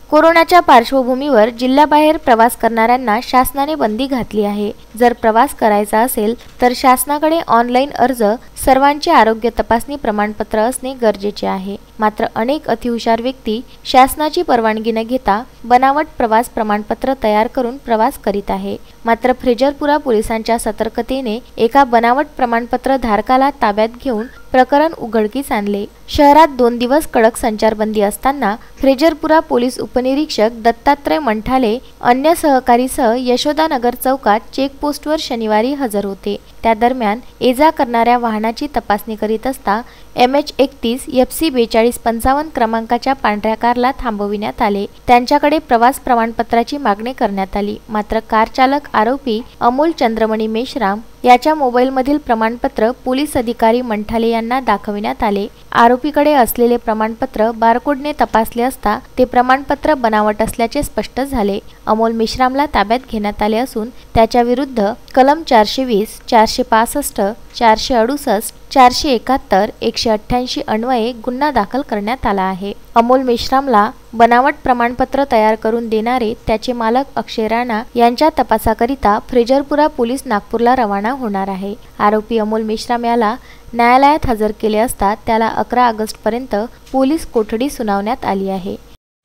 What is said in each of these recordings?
कोरोनाच्या पार्श्वभूमीवर जिल्ह्याबाहेर प्रवास करणाऱ्यांना शासनाने बंदी घातली आहे। जर प्रवास करायचा असेल तर शासनाकडे ऑनलाईन अर्ज, सर्वांचे आरोग्य तपासणी प्रमाणपत्र असणे गरजेचे आहे। मात्र अनेक अतिहुशार व्यक्ती शासनाची परवानगी न घेता बनावट प्रवास प्रमाणपत्र तयार करून प्रवास करीत आहे। मात्र फ्रेजरपुरा पोलिसांच्या सतर्कतेने एका बनावट प्रमाणपत्र धारकाला ताब्यात घेऊन प्रकरण उघडकीस आणले। शहरात 2 दिवस कडक संचारबंदी असताना फ्रेजरपुरा पोलीस उपनिरीक्षक दत्तात्रय मंठाले अन्य सहकारीसह यशोदानगर चौकात चेकपोस्टवर शनिवारी हजर होते। त्या दरम्यान ये-जा करणाऱ्या वाहनाची तपासणी करीत असता MH31 FC 4255 क्रमांकाच्या पांढऱ्या कारला थांबविण्यात आले। त्यांच्याकडे प्रवास प्रमाणपत्राची मागणी करण्यात आली। मात्र कार चालक आरोपी अमोल चंद्रमणी मेश्राम याच्या मोबाईलमधील प्रमाणपत्र पोलीस अधिकारी मंठाले यांना दाखविण्यात आले। आरोपीकडे असलेले प्रमाणपत्र बारकोडने तपासले असता ते प्रमाणपत्र बनावट असल्याचे स्पष्ट झाले। अमोल मेश्रामला ताब्यात घेण्यात आले असून त्याच्या विरुद्ध कलम 420, 465, 468, 471, 188 अन्वये गुन्हा दाखल करण्यात आला आहे। अमोल मेश्रामला बनावट प्रमाणपत्र तयार करून देणारे त्याचे मालक अक्षय राणा यांच्या तपासाकरिता फ्रेजरपुरा पोलीस नागपूरला रवाना होणार आहे। आरोपी अमोल मेश्राम याला न्यायालयात हजर केले असता त्याला 11 ऑगस्ट पर्यंत पोलीस कोठडी सुनावण्यात आली आहे।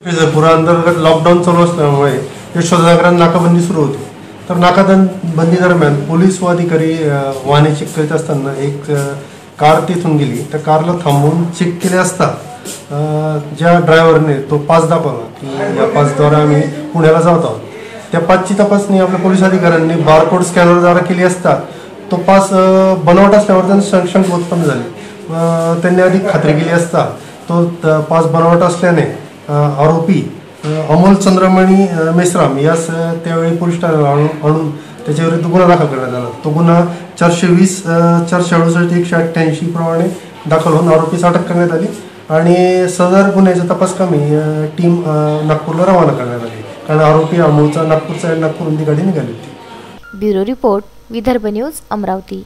फ्रेजरपुरा अंतर्गत लॉकडाऊन चालू असल्यामुळे यशोदानगरात नाकाबंदी सुरू होती। तर नाकाबंदी दरम्यान पोलीस व अधिकारी वाहने चेक करीत असताना एक कार तिथून गेली। त्या कारला थांबवून चेक केले असता ज्या ड्रायव्हरने तो पास दाखवला की या पासद्वारे आम्ही पुण्याला जात आहोत, त्या पासची तपासणी आपल्या पोलीस अधिकाऱ्यांनी बारकोड स्कॅनरद्वारे केली असता तो पास बनावट असल्यावर त्यांना शंका उत्पन्न झाली। त्यांनी अधिक खात्री केली असता तो पास बनावट असल्याने आरोपी अमोल चंद्रमणी मेश्राम यास त्यावेळी पोलीस ठाण्याला आणून त्याच्याविरुद्ध गुन्हा दाखल करण्यात आला। तो गुन्हा 420, 468, 188 प्रमाणे दाखल होऊन आरोपीस अटक करण्यात आली आणि सदर गुन्ह्याचा तपास कामी टीम नागपूरला रवाना करण्यात आली, कारण आरोपी अमोलचा नागपूरचा नागपूरहून ती गाडी निघाली होती। Bureau report, Vidarbha news, Amravati.